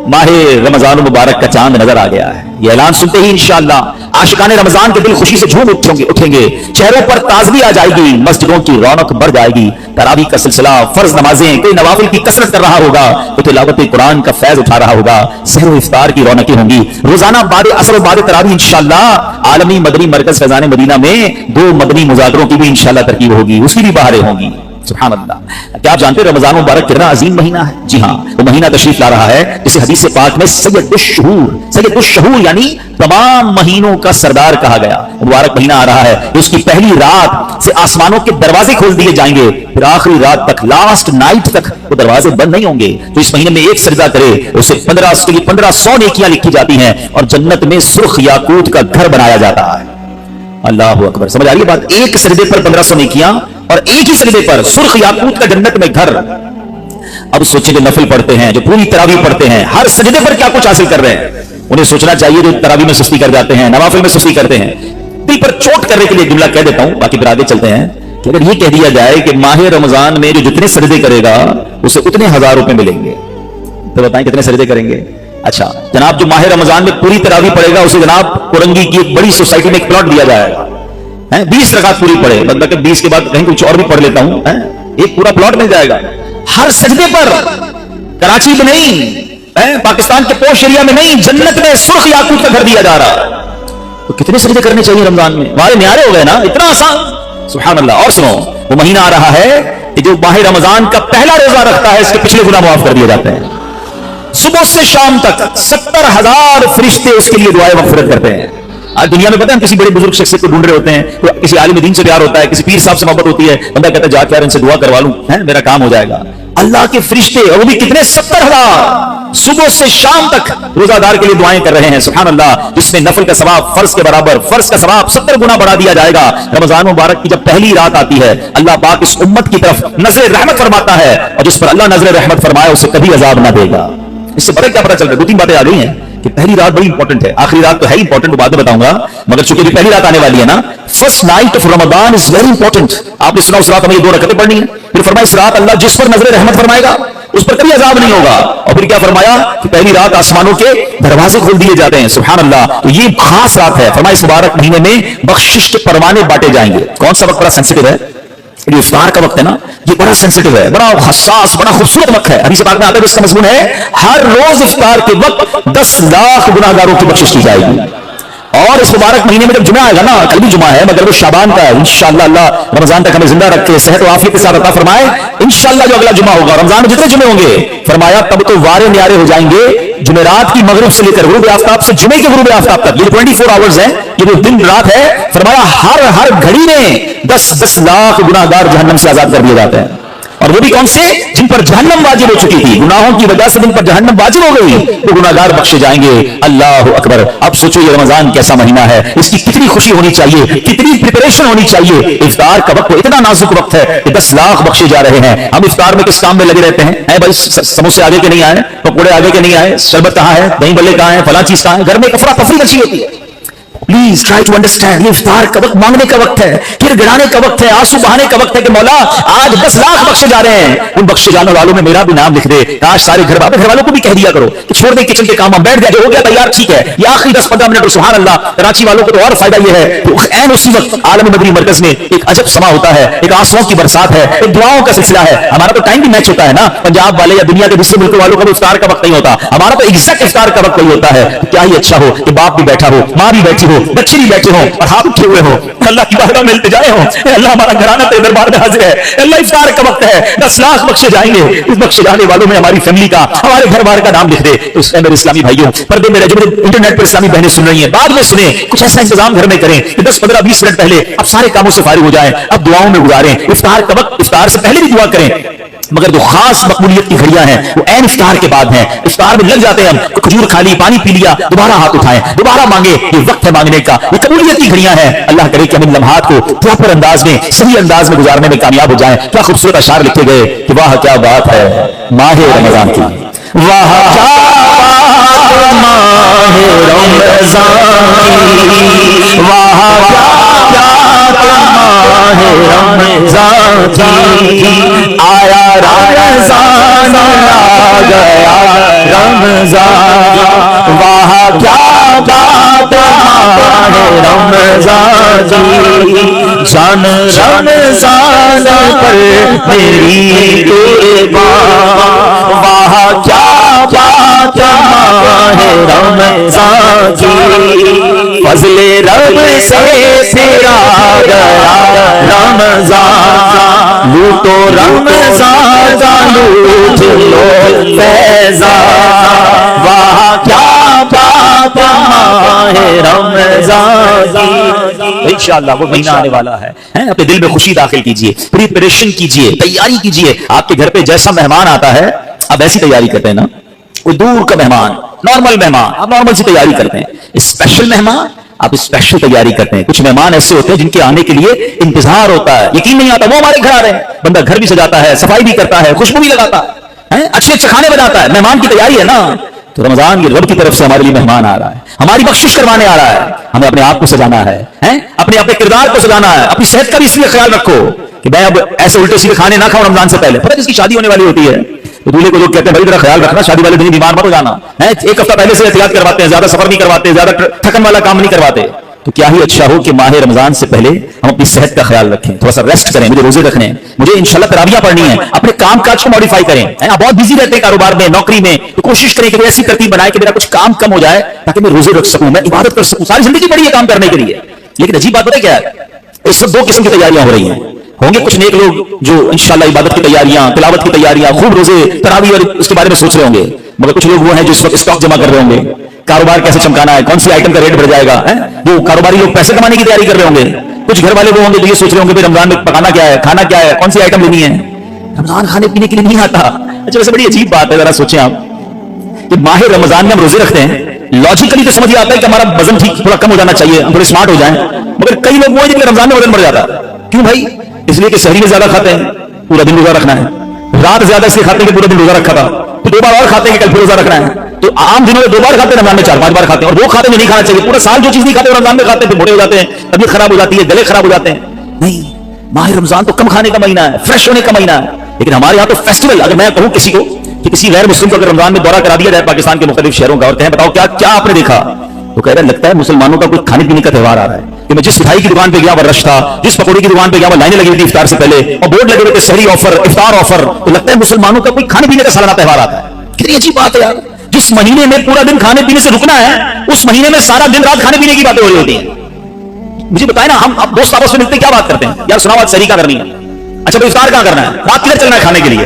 माहे रमजान मुबारक का चांद नजर आ गया है। ये ऐलान सुनते ही इंशाअल्लाह आशिकान रमजान के दिल खुशी से झूम उठेंगे, चेहरों पर ताजगी आ जाएगी, मस्जिदों की रौनक बढ़ जाएगी। तरावी का सिलसिला, फर्ज नमाजें, कोई नवाफिल की कसरत कर रहा होगा, कोई तिलावत कुरान का फैज उठा रहा होगा, सहर व इफ्तार की रौनकें होंगी। रोजाना बाद असर बाद तरावी इंशाअल्लाह आलमी मदनी मरकज फैजान मदीना में 2 मदनी मुजाकरों की भी इंशाअल्लाह तरकीब होगी, उसकी भी बहारें होंगी। सुभान अल्लाह। क्या आप जानते हैं रमजान मुबारक कितना अजीम महीना है? जी हाँ, वो महीना तशरीफ ला रहा है जिसे हदीस पाक में सैयदुश्शहूर यानी तमाम महीनों का सरदार कहा गया। मुबारक महीना आ रहा है, उसकी पहली रात से आसमानों के दरवाजे खोल दिए जाएंगे, फिर आखिरी रात तक, लास्ट नाइट तक वो दरवाजे बंद नहीं होंगे। तो इस महीने में एक सजदा करे उसे 1500 नेकियां लिखी जाती हैं और जन्नत में सुर्ख याकूत का घर बनाया जाता है। अल्लाह अकबर। समझ आ रही है बात? एक सजदे पर 1500 नेकियां और एक ही सजदे पर सुर्ख याकूत का जन्नत में घर। अब सोचिए जो नफिल पढ़ते हैं, जो पूरी तरावी पढ़ते हैं, हर सजदे पर क्या कुछ हासिल कर रहे हैं। उन्हें सोचना चाहिए जो तरावी में सुस्ती कर जाते हैं, नवाफिल में सुस्ती करते हैं। दिल पर चोट करने के लिए जुमला कह देता हूं, बाकी फिर आगे चलते हैं कि अगर ये कह दिया जाए कि माह रमजान में जो जितने सजदे करेगा उसे उतने 1000 रुपए मिलेंगे, तो बताएं कितने सजदे करेंगे? अच्छा जनाब, जो माह रमजान में पूरी तरावी पढ़ेगा उसे जनाब कोरंगी की एक बड़ी सोसाइटी में एक प्लॉट दिया जाएगा, 20 रकात पूरी पढ़े, मतलब 20 के बाद कहीं कुछ और भी पढ़ लेता हूं, एक पूरा प्लॉट मिल जाएगा। हर सजदे पर, कराची में नहीं, पाकिस्तान के पोश एरिया में नहीं, जन्नत में सुर्ख याकूत का घर दिया जा रहा है। तो कितने सजदे करने चाहिए रमजान में? हमारे न्यारे हो गए ना, इतना आसान। सुभान अल्लाह। और सुनो, वो महीना आ रहा है कि जो माह रमजान का पहला रोजा रखता है इसके पिछले गुनाह माफ कर दिए जाते हैं। सुबह से शाम तक 70,000 फरिश्ते उसके लिए दुआएं मगफिरत करते हैं। आज दुनिया में पता है हम किसी बड़े बुजुर्ग शख्स को ढूंढ रहे होते हैं, तो किसी आलिम दीन से प्यार होता है, किसी पीर साहब से मोहब्बत होती है, बंदा कहता है जाके यार इनसे दुआ करवा लूं, मेरा काम हो जाएगा। अल्लाह के फरिश्ते, और वो भी कितने 70,000 सुबह से शाम तक रोजादार के लिए दुआएं कर रहे हैं। सुभान अल्लाह। जिसमें नफल का सवाब फर्ज के बराबर, फर्ज का सवाब 70 गुना बढ़ा दिया जाएगा। रमजान मुबारक की जब पहली रात आती है, अल्लाह पाक इस उम्मत की तरफ नजर रहमत फरमाता है, और जिस पर अल्लाह नजर रहमत फरमाए उसे कभी अजाब ना देगा। इससे बड़ा क्या पता चल रहा है? 2-3 बातें आ गई हैं कि पहली रात बड़ी इंपॉर्टेंट है। आखिरी रात तो है इंपॉर्टेंट, वो बाद में बताऊंगा, मगर चूंकि पहली रात आने वाली है ना, first night of Ramzan is very important. आपने सुना उस रात हमें 2 रकातें पढ़नी है, फिर फरमाया इस रात अल्लाह जिस पर नजर रहमत फरमाएगा उस पर कभी अजाब नहीं होगा, और फिर क्या फरमाया कि पहली रात आसमानों के दरवाजे खोल दिए जाते हैं। सुभान अल्लाह। तो ये खास रात है। फरमाया इस मुबारक महीने में बख्शिश के परवाने बांटे जाएंगे। कौन सा वक्त बड़ा सेंसिटिव है? ये इफ्तार का वक्त है ना, ये बड़ा सेंसिटिव है, बड़ा हसास, बड़ा खूबसूरत वक्त है। हदीस पाक में आता है, इसका मजमून है हर रोज इफ्तार के वक्त 10 लाख गुनाहगारों की बख्शिश की जाएगी। और इस मुबारक महीने में जब जुमा आएगा ना, कल भी जुमा है मगर वो शाबान का है, इंशाअल्लाह अल्लाह रमजान तक हमें जिंदा रखे, सेहत और आफियत के साथ अता फरमाए। इंशाअल्लाह जो अगला जुमा होगा, रमजान में जितने जुमे होंगे, फरमाया तब तो वारे न्यारे हो जाएंगे जुमेरात की मगरिब से लेकर गुरूब आफ्ताब से जुमे के गुरूब आफ्ताब तक। ये 24 आवर्स है, ये जो दिन रात है, फरमाया हर घड़ी में 10 लाख गुनाहगार जहन्नम से आजाद कर दिए जाते हैं। और वो भी कौन से? जिन पर जहन्नम वाजिब हो चुकी थी, गुनाहों की वजह से जिन पर जहन्नम वाजिब हो गई, वो गुनाहगार बख्शे जाएंगे। अल्लाह अकबर। अब सोचो ये रमजान कैसा महीना है, इसकी कितनी खुशी होनी चाहिए, कितनी प्रिपरेशन होनी चाहिए। इफ्तार का वक्त इतना नाजुक वक्त है कि 10 लाख बख्शे जा रहे हैं। हम इफ्तार में किस काम में लगे रहते हैं? भाई समोसे आगे के नहीं आए, पकौड़े आगे के नहीं आए, शरबत कहाँ है, दही बल्ले कहाँ है, फला चीज कहाँ है, घर में अफरा तफरी मची होती है। प्लीज ट्राई टू अंडरस्टैंड, ये इफ्तार का वक्त मांगने का वक्त है, फिर गिराने का वक्त है, आंसू बहाने का वक्त है कि मौला आज 10 लाख बख्शे जा रहे हैं। उन बख्शे जाने वालों में मेरा भी नाम लिख दे। काश सारे घर वालों को भी कह दिया करो कि छोड़ दे किचन के काम, हम बैठ गए, हो गया तैयार, ठीक है, ये आखिरी 10-15 मिनट। सुभान अल्लाह। कराची वालों को तो और फायदा ये है कि ऐन उसी वक्त आलमी मदनी मरकज में एक अजब समा होता है, एक आंसुओं की बरसात है, एक दुआओं का सिलसिला है। हमारा तो टाइम भी मैच होता है ना, पंजाब वाले या दुनिया के दूसरे मुल्क वालों का इफ्तार का वक्त नहीं होता, हमारा तो एग्जैक्ट इफ्तार का वक्त नहीं होता है। तो क्या ही अच्छा हो कि बाप भी बैठा हो, माँ भी बैठी हो, बच्चे भी बैठे हो और हाथ उठे हुए हो, अल्लाह की बारगाह में इल्तिजाए हो, अल्लाह हमारा घराना तेरे दरबार में हाजिर है, अल्लाह इफ्तार का वक्त है, 10 लाख बख्शे जाएंगे। इस बख्शे जाने वालों में हमारी फैमिली का, हमारे घर बार का नाम लिख दे। तो मेरे इस्लामी भाइयों, पर्दे में जो इंटरनेट पर इस्लामी बहनें सुन रही हैं, बाद में सुने, कुछ ऐसा इंतजाम घर में करें कि 10-15-20 मिनट पहले अब सारे कामों से फारिग हो जाएं, अब दुआओं में गुजारें। इफ्तार का वक्त, इफ्तार से पहले भी दुआ करें, मगर जो खास मकबूलियत की घड़ियां हैं वो ऐन इफ्तार के बाद हैं। इफ्तार में लग जाते हैं हम, खजूर खा ली, पानी पी लिया, दोबारा हाथ उठाएं, दोबारा मांगे, ये वक्त है मांगने का, ये कबूलियत की घड़ियां हैं। अल्लाह करे कि हम इन लम्हात को प्रॉपर अंदाज में, सही अंदाज में गुजारने में कामयाब हो जाएं। क्या खूबसूरत अशार लिखे गए कि वाह क्या बात है माह रमजान की, वाह क्या बात माह रमजान की, वाह रमजान की, आया रमजान आ गया رمضان واہ کیا بات ماہ رمضان جی جان رمضان پر میری قربان واہ کیا بات ماہ رمضان جی فضل رب سے پھرا گیا رمضان لوٹو رمضان کا لوٹ لو فیضان واہ کیا بات ماہ رمضان جی انشاءاللہ وہ مہینہ آنے والا ہے اپنے دل میں خوشی داخل کیجئے پریپریشن کیجئے تیاری کیجئے آپ کے گھر پہ جیسا مہمان آتا ہے آپ ایسی تیاری کرتے ہیں نا کوئی دور کا مہمان نارمل مہمان آپ نارمل سی تیاری کرتے ہیں اسپیشل مہمان آپ اسپیشل تیاری کرتے ہیں کچھ مہمان ایسے ہوتے ہیں جن کے آنے کے لیے انتظار ہوتا ہے یقین نہیں آتا وہ ہمارے گھر آ رہے ہیں بندہ گھر بھی سجاتا ہے صفائی بھی کرتا ہے خوشبو بھی لگاتا ہے اچھے اچھے کھانے بناتا ہے مہمان کی تیاری ہے نا تو رمضان یہ رب کی طرف سے ہمارے لیے مہمان آ رہا ہے ہماری بخشش کروانے آ رہا ہے ہمیں اپنے آپ کو سجانا ہے اپنے اپنے کردار کو سجانا ہے اپنی صحت کا بھی اس لیے خیال رکھو کہ میں اب ایسے الٹے سیدھے کھانے نہ کھاؤں رمضان سے پہلے پتہ جس کی شادی ہونے والی ہوتی ہے تو دولہے کو لوگ کہتے ہیں بھائی ذرا خیال رکھنا شادی والے دن بیمار مت ہو جانا ایک ہفتہ پہلے سے احتیاط کرواتے ہیں زیادہ سفر نہیں کرواتے زیادہ تھکن والا کام نہیں کرواتے تو کیا ہی اچھا ہو کہ ماہ رمضان سے پہلے ہم اپنی صحت کا خیال رکھیں تھوڑا سا ریسٹ کریں مجھے روزے رکھنے ہیں مجھے انشاءاللہ تراویح پڑھنی ہے اپنے کام کاج کو ماڈیفائی کریں آپ بہت بزی رہتے ہیں کاروبار میں نوکری میں تو کوشش کریں کہ ایسی ترتیب بنائے کہ میرا کچھ کام کم ہو جائے تاکہ میں روزے رکھ سکوں میں عبادت کر سکوں ساری زندگی پڑی ہے کام کرنے کے لیے لیکن عجیب بات پتہ کیا ہے اس وقت دو قسم کی تیاریاں ہو رہی ہیں ہوں گے کچھ نیک لوگ جو انشاءاللہ عبادت کی تیاریاں تلاوت کی تیاریاں خوب روزے تراویح اور اس کے بارے میں سوچ رہے ہوں گے مگر کچھ لوگ وہ ہیں جو اس وقت اسٹاک جمع کر رہے ہوں گے کاروبار کیسے چمکانا ہے کون سی آئٹم کا ریٹ بڑھ جائے گا وہ کاروباری لوگ پیسے کمانے کی تیاری کر رہے ہوں گے کچھ گھر والے وہ ہوں گے جو یہ سوچ رہے ہوں گے رمضان میں پکانا کیا ہے کھانا کیا ہے کون سی آئٹم لینی ہے رمضان کھانے پینے کے لیے نہیں آتا اچھا ویسے بڑی عجیب بات ہے ذرا سوچیں آپ کہ ماہ رمضان میں ہم روزے رکھتے ہیں لاجیکلی تو سمجھ آتا ہے کہ ہمارا وزن ٹھیک تھوڑا کم ہو جانا چاہیے ہم تھوڑے اسمارٹ ہو جائیں مگر کئی لوگ وہ ہیں جن کے رمضان میں وزن بڑھ جاتا ہے کیوں بھائی اس لیے کہ سحری میں زیادہ کھاتے ہیں پورا دن روزہ رکھنا ہے رات زیادہ اس لیے کھاتے ہیں کہ پورا دن روزہ رکھا تھا تو 2 بار اور کھاتے ہیں کہ کل پھر روزہ رکھنا ہے تو عام دنوں میں 2 بار کھاتے ہیں رمضان میں 4-5 بار کھاتے ہیں اور وہ کھاتے میں نہیں کھانا چاہیے پورا سال جو چیز نہیں کھاتے رمضان میں کھاتے ہیں پھر بوڑھے ہو جاتے ہیں طبیعت خراب ہو جاتی ہے گلے خراب ہو جاتے ہیں نہیں ماہ رمضان تو کم کھانے کا مہینہ ہے فریش ہونے کا مہینہ ہے لیکن ہمارے یہاں تو فیسٹیول اگر میں کہوں کسی کو کہ کسی غیر مسلم کو اگر رمضان میں دورہ کرا دیا جائے پاکستان کے مختلف شہروں کا اور کہیں بتاؤ کیا آپ نے دیکھا تو کہہ رہا ہے لگتا ہے مسلمانوں کا کوئی کھانے پینے کا تہوار آ رہا ہے کہ میں جس مٹھائی کی دکان پہ گیا وہ رش تھا جس پکوڑی کی دکان پہ گیا وہ لائنیں لگی ہوئی تھی افطار سے پہلے اور بورڈ لگے ہوئے تھے سحری آفر افطار آفر تو لگتا ہے مسلمانوں کا کوئی کھانے پینے کا سالانہ تہوار آتا ہے کتنی عجیب بات ہے یار جس مہینے میں پورا دن کھانے پینے سے رکنا ہے اس مہینے میں سارا دن رات کھانے پینے کی باتیں ہو رہی ہوتی ہیں مجھے بتائیں نا ہم اب دوست آپس میں ملتے کیا بات کرتے ہیں یار سنا بات سحری کہاں کرنی ہے اچھا بھائی افطار کہاں کرنا ہے رات کدھر چلنا ہے کھانے کے لیے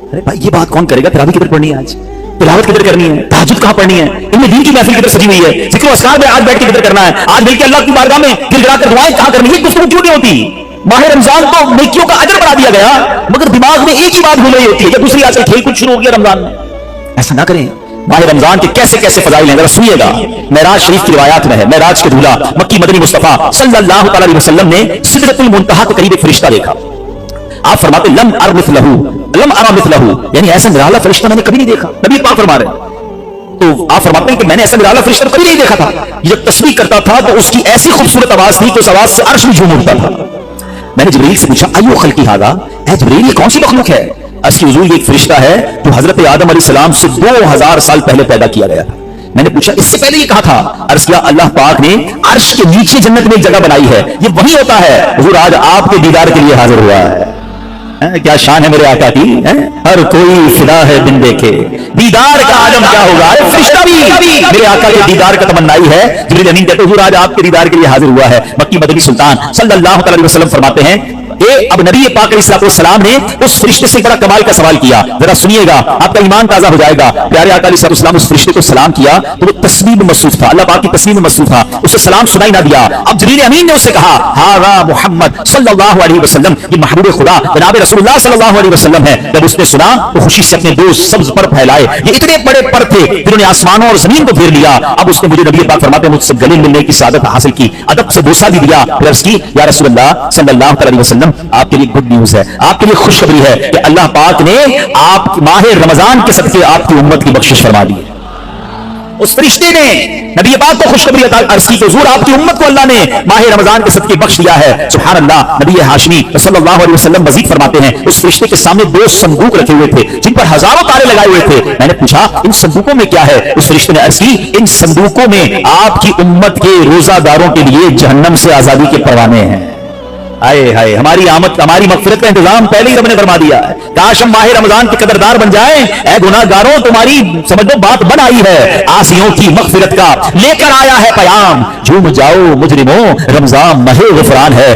ارے بھائی یہ بات کون کرے گا تراویح کدھر پڑھنی ہے آج تلاوت کدھر کرنی ہے تہجد کہاں پڑھنی ہے ان میں دین کی محفل کدھر سجی ہوئی ہے ذکر و اذکار میں آج بیٹھ کے کدھر کرنا ہے آج مل کے اللہ کی بارگاہ میں گر گرا کر دعائیں کہاں کرنی ہے گفتگو کیوں نہیں ہوتی ماہ رمضان تو نیکیوں کا اجر بڑھا دیا گیا مگر دماغ میں ایک ہی بات بھول رہی ہوتی ہے کہ دوسری آج کل کھیل کود شروع ہو گیا رمضان میں ایسا نہ کریں ماہ رمضان کے کیسے کیسے فضائل ہیں ذرا سنیے گا معراج شریف کی روایات میں ہے معراج کے دولہا مکی مدنی مصطفیٰ صلی اللہ تعالی علیہ وسلم نے سدرۃ المنتہا کے قریب ایک فرشتہ دیکھا آپ فرماتے لم ار مثلہ یعنی ایسا نرالا فرشتہ میں نے کبھی نہیں دیکھا نبی پاک فرما رہے تو آپ فرماتے ہیں کہ میں نے ایسا نرالا فرشتہ کبھی نہیں دیکھا تھا یہ جب تسبیح کرتا تھا تو اس کی ایسی خوبصورت آواز تھی کہ اس آواز سے عرش بھی جھوم اٹھتا تھا میں نے جبریل سے پوچھا ایو خلقی ھذا اے جبریل یہ کون سی مخلوق ہے اس کی حضور یہ ایک فرشتہ ہے جو حضرت آدم علیہ السلام سے 2000 سال پہلے پیدا کیا گیا تھا میں نے پوچھا اس سے پہلے یہ کہا تھا عرض کیا اللہ پاک نے عرش کے نیچے جنت میں ایک جگہ بنائی ہے یہ وہی ہوتا ہے حضور آج آپ کے دیدار کے لیے حاضر ہوا ہے کیا شان ہے میرے آقا کی ہر کوئی فدا ہے بن دیکھے دیدار کا عالم کیا ہوگا فرشتہ بھی میرے آقا کے دیدار کا تمنائی ہے جبریل امین کہتے حضور آج آپ کے دیدار کے لیے حاضر ہوا ہے مکی مدنی سلطان صلی اللہ علیہ وسلم فرماتے ہیں اب نبی پاک علیہ السلام نے اس فرشتے سے بڑا کمال کا سوال کیا ذرا سنیے گا آپ کا ایمان تازہ ہو جائے گا پیارے آقا علیہ السلام اس فرشتے کو سلام کیا تو وہ تسبیح میں مصروف تھا اللہ پاک کی تسبیح میں مصروف تھا اسے سلام سنائی نہ دیا اب جبریل امین نے اسے کہا ہاذا محمد صلی اللہ علیہ وسلم یہ محبوب خدا جناب رسول اللہ صلی اللہ علیہ وسلم ہے جب اس نے سنا تو خوشی سے اپنے دو سبز پر پھیلائے یہ اتنے بڑے پر تھے جنہوں نے آسمانوں اور زمین کو گھیر لیا اب اس نے مجھے نبی پاک فرماتے ہیں مجھ سے گلے ملنے کی سعادت حاصل کی ادب سے بوسہ بھی دیا پھر عرض کی یا رسول اللہ صلی اللہ علیہ وسلم آپ کے لیے گڈ نیوز ہے آپ کے لیے خوشخبری ہے کہ اللہ پاک نے آپ ماہ رمضان کے صدقے آپ کی امت کی بخشش فرما دی उस फरिश्ते ने नबी पाक को खुशखबरी अर्ज की कि हुजूर आपकी उम्मत को अल्लाह ने माह रमजान के सदके बख्श दिया है। सुभान अल्लाह। नबी हाशमी सल्लल्लाहु अलैहि वसल्लम मजीद फरमाते हैं उस फरिश्ते के सामने 2 संदूक रखे हुए थे जिन पर हजारों ताले लगाए हुए थे। मैंने पूछा इन संदूकों में क्या है? उस फरिश्ते ने अर्ज की इन संदूकों में आपकी उम्मत के रोजादारों के लिए जहन्नम से आजादी के परवाने हैं। आए हाय, हमारी आमद हमारी मगफिरत का इंतजाम पहले ही रब ने फरमा दिया है। काश हम माह रमजान के कदरदार बन जाएं। ऐ गुनाहगारों, तुम्हारी समझो बात बन आई है। आसियों की मगफिरत का लेकर आया है पैगाम। झूम जाओ मुजरिमों, रमजान माह गुफरान है।